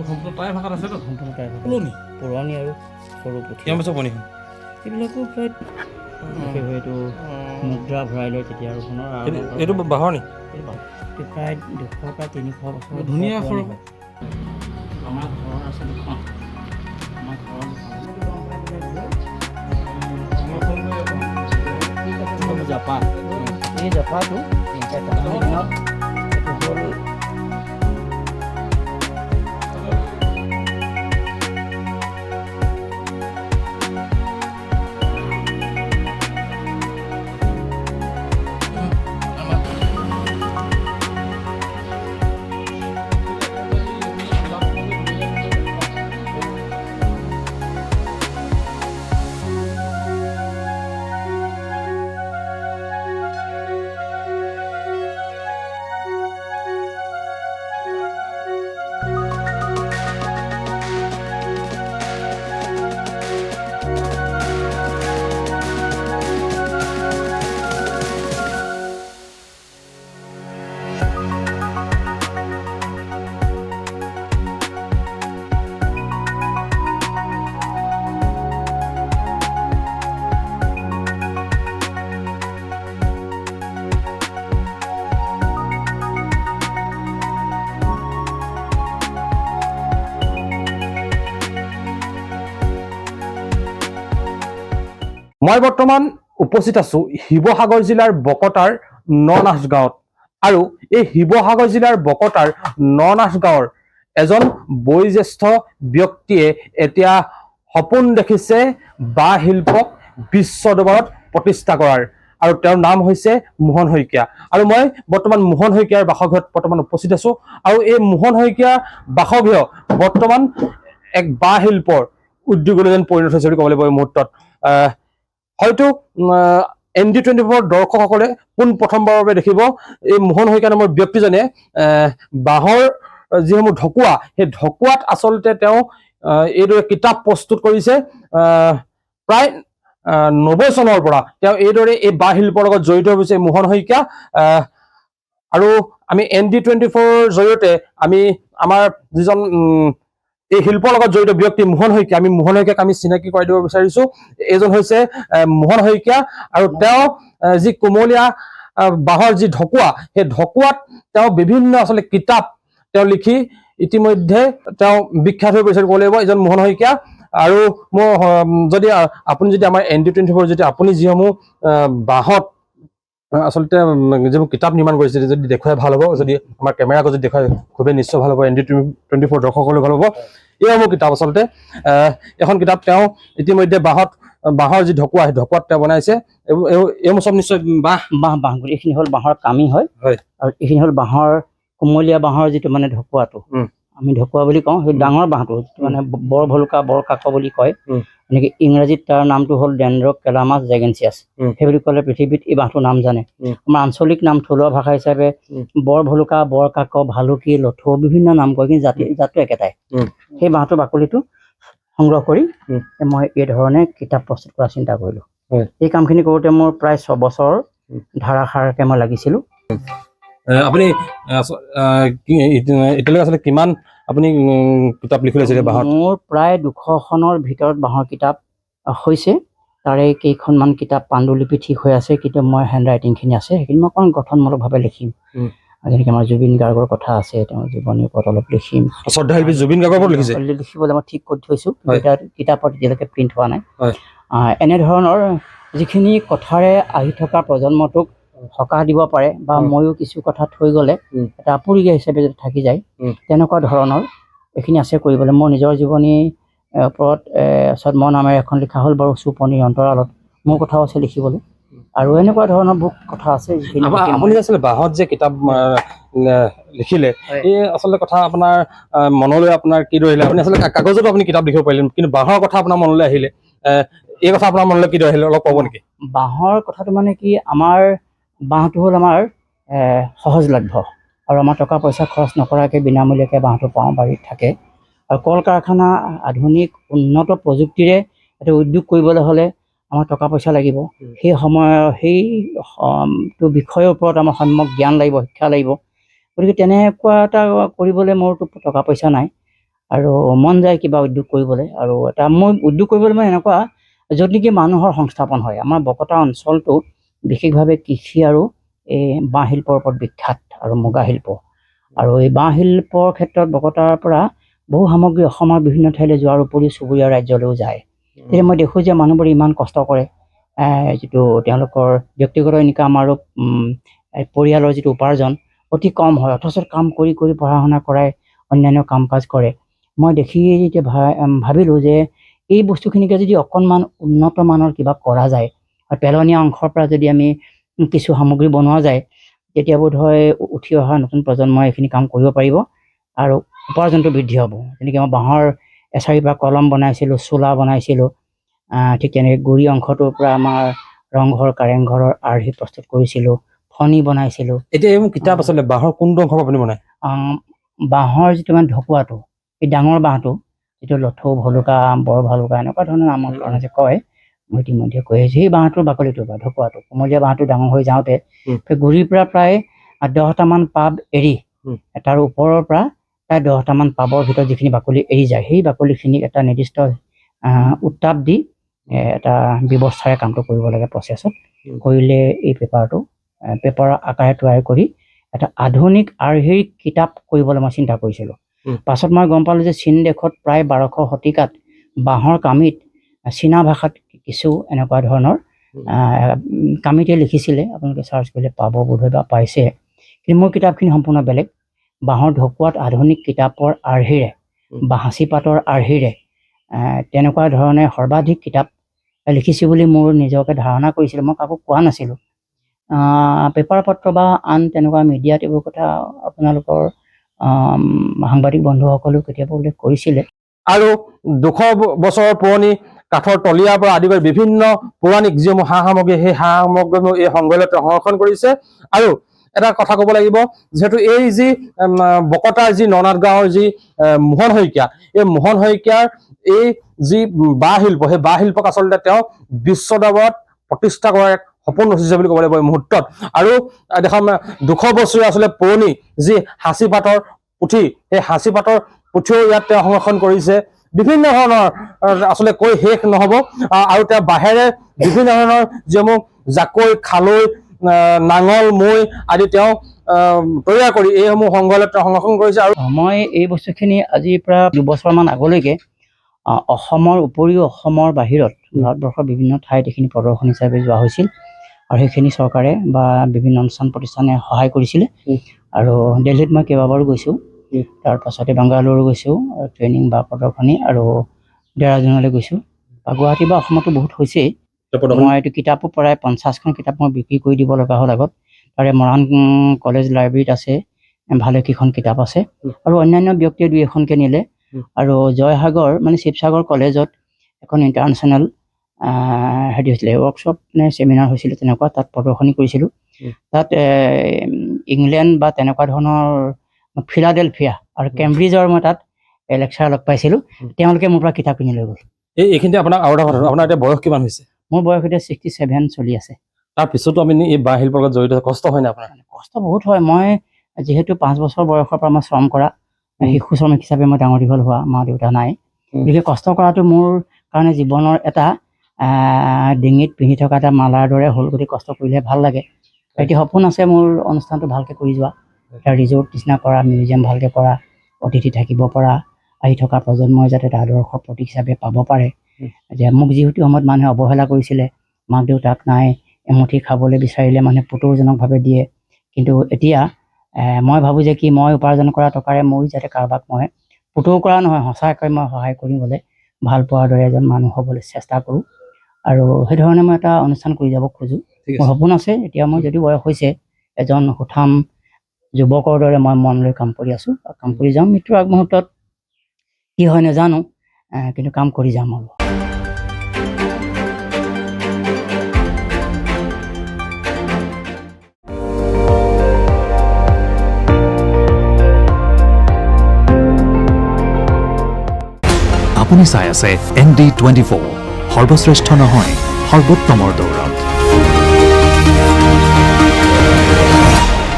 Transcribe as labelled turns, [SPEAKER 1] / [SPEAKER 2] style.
[SPEAKER 1] সম্পূৰ্ণ টাই ভাষাত আছে
[SPEAKER 2] সম্পূৰ্ণ টাই ভাষা
[SPEAKER 1] পুৰণি
[SPEAKER 2] পুৰণি আৰু সৰু পুথি
[SPEAKER 1] কিমান বছৰ পুৰণি
[SPEAKER 2] এইবিলাকো প্ৰায় বিশেষ এইটো মুদ্ৰা ভৰাই লয় তেতিয়া আৰু পুনৰ
[SPEAKER 1] এইটো বাঁহৰ নি
[SPEAKER 2] এইটো প্ৰায় 200 প্ৰায় 300 বছৰ
[SPEAKER 1] ধুনীয়া সৰু
[SPEAKER 2] আমাৰ ঘৰৰ আছে দুখন আমাৰ ঘৰৰ জাপা এই জাপাটো এইটো হ'ল
[SPEAKER 3] মই বৰ্তমান উপস্থিত আছো শিৱসাগৰ জিলাৰ বকতাৰ ননাচ গাঁৱত আৰু এই শিৱসাগৰ জিলাৰ বকতাৰ ননাচ গাঁৱৰ এজন বয়োজ্যেষ্ঠ ব্যক্তিয়ে এতিয়া সপোন দেখিছে বাঁহ শিল্পক বিশ্ব দৰবাৰত প্ৰতিষ্ঠা কৰাৰ আৰু তেওঁৰ নাম হৈছে মোহন শইকীয়া আৰু মই বৰ্তমান মোহন শইকীয়াৰ বাসগৃহত বৰ্তমান উপস্থিত আছো আৰু এই মোহন শইকীয়া বাসগৃহ বৰ্তমান এক বাঁহ শিল্পৰ উদ্যোগলৈ যেন পৰিণত হৈছে বুলি ক'ব লাগিব এই মুহূৰ্তত হয়তো ND24 দৰ্শকসকলে পোন প্ৰথমবাৰৰ বাবে দেখিব এই মোহন শইকীয়া নামৰ ব্যক্তিজনে বাঁহৰ যিসমূহ ঢকুৱা সেই ঢকুৱাত আচলতে তেওঁ এইদৰে কিতাপ প্ৰস্তুত কৰিছে প্ৰায় 90 চনৰ পৰা তেওঁ এইদৰে এই বাঁহ শিল্পৰ লগত জড়িত হৈছে মোহন শইকীয়া আৰু আমি ND24 জৰিয়তে আমি আমাৰ যিজন এই শিল্পৰ লগত জড়িত ব্যক্তি মোহন শইকীয়া আমি মোহন শইকীয়াক আমি চিনাকি কৰাই দিব বিচাৰিছো এইজন হৈছে মোহন শইকীয়া আৰু তেওঁ যি কুমলীয়া বাঁহৰ যি ঢকুৱা সেই ঢকুৱাত তেওঁ বিভিন্ন আচলতে কিতাপ তেওঁ লিখি ইতিমধ্যে তেওঁ বিখ্যাত হৈ পৰিছে ক'ব লাগিব এজন মোহন শইকীয়া আৰু যদি আপুনি যদি আমাৰ ND24 যদি আপুনি যিসমূহ বাঁহত আচলতে যিবোৰ কিতাপ নিৰ্মাণ কৰিছে যদি দেখুৱাই ভাল হ'ব যদি আমাৰ কেমেৰা আগত যদি দেখুৱাই খুবেই নিশ্চয় ভাল হ'ব ND24 দৰ্শকসকলে ভাল হ'ব এইসমূহ কিতাপ আচলতে এখন কিতাপ তেওঁ ইতিমধ্যে বাঁহৰ যি ঢকুৱা সেই ঢকুৱাত তেওঁ বনাইছে এইসমূহ চব নিশ্চয়
[SPEAKER 2] বাঁহ বুলি এইখিনি হ'ল বাঁহৰ কামি হয় আৰু এইখিনি হ'ল বাঁহৰ কুমলীয়া বাঁহৰ যিটো মানে ঢকুৱাটো আমি ঢকুৱা বুলি কওঁ সেই ডাঙৰ বাঁহটো মানে বৰ ভলুকা বৰ কাক বুলি কয় এনেকৈ ইংৰাজীত তাৰ নামটো হ'ল ডেনড্ৰকেলামাছ জেগেঞ্চিয়াছ সেই বুলি ক'লে পৃথিৱীত এই বাঁহটোৰ নাম জানে আমাৰ আঞ্চলিক নাম থলুৱা ভাষা হিচাপে বৰ ভলুকা বৰ কাক ভালুকি লথৌ বিভিন্ন নাম কয় কিন্তু জাতটো একেটাই সেই বাঁহটোৰ বাকলিটো সংগ্ৰহ কৰি মই এই ধৰণে কিতাপ প্ৰস্তুত কৰাৰ চিন্তা কৰিলোঁ এই কামখিনি কৰোঁতে মোৰ প্ৰায় 6 বছৰ ধাৰাসাৰকৈ মই লাগিছিলোঁ
[SPEAKER 3] আপুনি এতিয়ালৈকে আচলতে কিমান আপুনি কিতাপ লিখি লৈছে বাঁহৰ
[SPEAKER 2] মোৰ প্ৰায় 200খনৰ ভিতৰত বাঁহৰ কিতাপ হৈছে তাৰে কেইখনমান কিতাপ পাণ্ডুলিপি ঠিক হৈ আছে কিন্তু মই হেণ্ড ৰাইটিংখিনি আছে সেইখিনি মই অকণ গঠনমূলকভাৱে লিখিম যেনেকৈ আমাৰ জুবিন গাৰ্গৰ কথা আছে তেওঁৰ জীৱনীৰ ওপৰত অলপ লিখিম
[SPEAKER 3] শ্ৰদ্ধাশিল্পী জুবিন গাৰ্গৰ ওপৰত লিখিছে
[SPEAKER 2] লিখিবলৈ মই ঠিক কৰি থৈছোঁ কিতাপত এতিয়ালৈকে প্ৰিণ্ট হোৱা নাই এনেধৰণৰ যিখিনি কথাৰে আহি থকা প্ৰজন্মটোক সকাহ দিব পাৰে বা ময়ো কিছু কথা থৈ গ'লে এটা আপুৰুগীয়া হিচাপে যদি থাকি যায় তেনেকুৱা ধৰণৰ এইখিনি আছে কৰিবলৈ মোৰ নিজৰ জীৱনী ওপৰত ছদ্ম নামেৰে এখন লিখা হ'ল বাৰু চুপনিৰ অন্তৰালত মোৰ কথাও আছে লিখিবলৈ আৰু এনেকুৱা ধৰণৰ বুক কথা আছে যিখিনি
[SPEAKER 3] আপুনি আচলতে বাঁহত যে কিতাপ লিখিলে এই আচলতে কথা আপোনাৰ মনলৈ আপোনাৰ কি ধৰিলে আপুনি আচলতে কাগজতো আপুনি কিতাপ লিখিব পাৰিলে কিন্তু বাঁহৰ কথা আপোনাৰ মনলৈ আহিলে এই কথা আপোনাৰ মনলৈ কি ধৰিলে অলপ ক'ব নেকি
[SPEAKER 2] বাঁহৰ কথাটো মানে কি আমাৰ বাঁহটো হ'ল আমাৰ সহজলভ্য আৰু আমাৰ টকা পইচা খৰচ নকৰাকৈ বিনামূলীয়াকৈ বাঁহটো পাওঁ বাৰীত থাকে আৰু কল কাৰখানা আধুনিক উন্নত প্ৰযুক্তিৰে এটা উদ্যোগ কৰিবলৈ হ'লে আমাৰ টকা পইচা লাগিব সেই সময়ৰ সেইটো বিষয়ৰ ওপৰত আমাৰ সম্যক জ্ঞান লাগিব শিক্ষা লাগিব গতিকে তেনেকুৱা এটা কৰিবলৈ মোৰতো টকা পইচা নাই আৰু মন যায় কিবা উদ্যোগ কৰিবলৈ আৰু এটা মই উদ্যোগ কৰিবলৈ মানে এনেকুৱা য'ত নেকি মানুহৰ সংস্থাপন হয়। আমাৰ বকতা অঞ্চলটো বিশেষভাৱে কৃষি আৰু এই বাঁহ শিল্পৰ ওপৰত বিখ্যাত আৰু মুগা শিল্প আৰু এই বাঁহ শিল্পৰ ক্ষেত্ৰত বকতাৰ পৰা বহু সামগ্ৰী অসমৰ বিভিন্ন ঠাইলৈ যোৱাৰ উপৰিও চুবুৰীয়া ৰাজ্যলৈও যায়। তেতিয়া মই দেখোঁ যে মানুহবোৰে ইমান কষ্ট কৰে, যিটো তেওঁলোকৰ ব্যক্তিগত ইনকাম আৰু পৰিয়ালৰ যিটো উপাৰ্জন অতি কম হয়, অথচ কাম কৰি কৰি পঢ়া শুনা কৰাই অন্যান্য কাম কাজ কৰে। মই দেখি এতিয়া ভাবিলোঁ যে এই বস্তুখিনিকে যদি অকণমান উন্নত মানৰ কিবা কৰা যায় আৰু পেলনীয়া অংশৰ পৰা যদি আমি কিছু সামগ্ৰী বনোৱা যায়, তেতিয়া বোধ হয় উঠি অহা নতুন প্ৰজন্মই এইখিনি কাম কৰিব পাৰিব আৰু উপাৰ্জনটো বৃদ্ধি হ'ব। যেনেকৈ মই বাঁহৰ এছাৰিৰ পৰা কলম বনাইছিলোঁ, চোলা বনাইছিলোঁ, ঠিক তেনেকৈ গুৰি অংশটোৰ পৰা আমাৰ ৰংঘৰ কাৰেংঘৰৰ আৰ্হি প্ৰস্তুত কৰিছিলোঁ, ফণি বনাইছিলোঁ।
[SPEAKER 3] এতিয়া এইবোৰ কিতাপ আচলতে বাঁহৰ কোনটো অংশ আপুনি বনায়?
[SPEAKER 2] বাঁহৰ যিটো মানে ঢকুৱাটো, এই ডাঙৰ বাঁহটো যিটো লথৌ ভলুকা বৰ ভলুকা এনেকুৱা ধৰণৰ নামৰ কাৰণে যে কয়, মই ইতিমধ্যে কৈ আহিছোঁ, সেই বাঁহটোৰ বাকলিটোৰ পৰা ঢকুৱাটো কোমলীয়া বাঁহটো ডাঙৰ হৈ যাওঁতে গুৰিৰ পৰা প্ৰায় 10টামান পাব এৰি তাৰ ওপৰৰ পৰা প্ৰায় 10টামান পাবৰ ভিতৰত যিখিনি বাকলি এৰি যায়, সেই বাকলিখিনিক এটা নিৰ্দিষ্ট উত্তাপ দি এটা ব্যৱস্থাৰে কামটো কৰিব লাগে। প্ৰচেছত কৰিলে এই পেপাৰৰ আকাৰে তৈয়াৰ কৰি এটা আধুনিক আৰ্হিৰ কিতাপ কৰিবলৈ মই চিন্তা কৰিছিলোঁ। পাছত মই গম পালোঁ যে চীন দেশত প্ৰায় 1200 শতিকাত বাঁহৰ কামিত চীনা ভাষাত কিছু এনেকুৱা ধৰণৰ কামিতে লিখিছিলে, আপোনালোকে চাৰ্চ কৰিলে পাব বোধহয় বা পাইছে। কিন্তু মোৰ কিতাপখিনি সম্পূৰ্ণ বেলেগ। বাঁহৰ ঢকুৱাত আধুনিক কিতাপৰ আৰ্হিৰে বা সাঁচি পাতৰ আৰ্হিৰে তেনেকুৱা ধৰণে সৰ্বাধিক কিতাপ লিখিছোঁ বুলি মোৰ নিজকে ধাৰণা কৰিছিলোঁ। মই কাকো কোৱা নাছিলোঁ। পেপাৰ পত্ৰ বা আন তেনেকুৱা মিডিয়াত এইবোৰ কথা আপোনালোকৰ সাংবাদিক বন্ধুসকলেও কেতিয়াবা উল্লেখ কৰিছিলে।
[SPEAKER 3] আৰু 200 বছৰ পুৰণি কাঠৰ তলিয়াৰ পৰা আদি কৰি বিভিন্ন পৌৰাণিক যিসমূহ সা সামগ্ৰী, সেই সা সামগ্ৰীসমূহ এই সংগ্ৰহালয়ত সংৰক্ষণ কৰিছে। আৰু এটা কথা ক'ব লাগিব, যিহেতু এই যি বকতাৰ যি ননাথ গাঁৱৰ যি মোহন শইকীয়া, এই মোহন শইকীয়াৰ এই যি বাঁহ শিল্প, সেই বাঁহ শিল্পক আচলতে তেওঁ বিশ্ব দৰবাৰত প্ৰতিষ্ঠা কৰাৰ এক সপোন ৰচিছে বুলি ক'ব লাগিব এই মুহূৰ্তত। আৰু দেখোন 200 বছৰীয়া আচলতে পুৰণি যি সাঁচি পাতৰ পুথি, সেই সাঁচি পাতৰ পুথিও ইয়াত তেওঁ সংৰক্ষণ কৰিছে। বিভিন্ন ধৰণৰ আচলতে কৈ শেষ নহ'ব। আৰু তেওঁ বাঁহেৰে বিভিন্ন ধৰণৰ যিসমূহ জাকৈ, খালৈ, নাঙল, মৈ আদি তেওঁ তৈয়াৰ কৰি এইসমূহ সংগ্ৰহালয়ত সংৰক্ষণ কৰিছে। আৰু
[SPEAKER 2] মই এই বস্তুখিনি আজিৰ পৰা 2 বছৰমান আগলৈকে অসমৰ উপৰিও অসমৰ বাহিৰত ভাৰতবৰ্ষৰ বিভিন্ন ঠাইত এইখিনি প্ৰদৰ্শন হিচাপে যোৱা হৈছিল আৰু সেইখিনি চৰকাৰে বা বিভিন্ন অনুষ্ঠান প্ৰতিষ্ঠানে সহায় কৰিছিলে। আৰু দিল্লীত মই কেইবাবাৰো গৈছোঁ, তাৰ পাছতে বাংগালুৰু গৈছোঁ ট্ৰেইনিং বা প্ৰদৰ্শনী, আৰু দেৰাদুনলৈ গৈছোঁ, বা গুৱাহাটী বা অসমতো বহুত হৈছেই। মই এইটো কিতাপো প্ৰায় 50খন কিতাপ মই বিক্ৰী কৰি দিব লগা হ'ল আগত। তাৰে মৰাণ কলেজ লাইব্ৰেৰীত আছে ভালেকেইখন কিতাপ আছে, আৰু অন্যান্য ব্যক্তিয়ে 2-এখনকৈ নিলে। আৰু জয়সাগৰ মানে শিৱসাগৰ কলেজত এখন ইণ্টাৰনেশ্যনেল হেৰি হৈছিলে, ৱৰ্কশ্বপ নে ছেমিনাৰ হৈছিলে তেনেকুৱা, তাত প্ৰদৰ্শনী কৰিছিলোঁ। তাত ইংলেণ্ড বা তেনেকুৱা ধৰণৰ ফিলাডেলফিয়া আৰু কেম্ব্ৰিজৰ মই তাত লেকচাৰ লগ পাইছিলোঁ। তেওঁলোকে মোৰ পৰা কিতাপ কিনি লৈ গ'ল।
[SPEAKER 3] এইখিনিতে আপোনাক আৰু এটা কথা, আপোনাৰ এতিয়া বয়স কিমান হৈছে?
[SPEAKER 2] মোৰ বয়স এতিয়া 67 চলি আছে।
[SPEAKER 3] তাৰপিছতো আপুনি এই বাঁহ শিল্পৰ লগত জড়িত, কষ্ট হয় নাই আপোনাৰ?
[SPEAKER 2] কষ্ট বহুত হয়। মই যিহেতু 5 বছৰ বয়সৰ পৰা মই শ্ৰম কৰা, শিশু শ্ৰমিক হিচাপে মই ডাঙৰ দীঘল হোৱা, মা দেউতা নাই, গতিকে কষ্ট কৰাটো মোৰ কাৰণে জীৱনৰ এটা ডিঙিত পিন্ধি থকা এটা মালাৰ দৰে হ'ল। গতিকে কষ্ট কৰিলে ভাল লাগে। এতিয়া সপোন আছে মোৰ অনুষ্ঠানটো ভালকৈ কৰি যোৱা, এটা ৰিজৰ্ট নিচিনা কৰা, মিউজিয়াম ভালকৈ কৰা, অতিথি থাকিব পৰা, আহি থকা প্ৰজন্মই যাতে এটা আদৰ্শ প্ৰতীক হিচাপে পাব পাৰে। এতিয়া মোক যিহেতু সময়ত মানুহে অৱহেলা কৰিছিলে, মাক দেউতাক নাই, এমুঠি খাবলৈ বিচাৰিলে মানুহে পুতৌজনকভাৱে দিয়ে, কিন্তু এতিয়া মই ভাবোঁ যে কি মই উপাৰ্জন কৰা টকাৰে মই যাতে কাৰোবাক মই পুতৌ কৰা নহয়, সঁচাকৈ মই সহায় কৰিবলৈ ভাল পোৱাৰ দৰে এজন মানুহ হ'বলৈ চেষ্টা কৰোঁ। আৰু সেইধৰণে মই এটা অনুষ্ঠান কৰি যাব খোজোঁ। মোৰ সপোন আছে। এতিয়া মই যদি বয়স হৈছে, এজন সুঠাম যুৱকৰ দৰে মই মন লৈ কাম কৰি আছোঁ, কাম কৰি যাম। মৃত্যুৰ আগমুহূৰ্তত কি হয় নাজানো, কিন্তু কাম কৰি যাম আৰু।
[SPEAKER 4] আপুনি চাই আছে ND24, সৰ্বশ্ৰেষ্ঠ নহয় সৰ্বোত্তমৰ দৌৰত।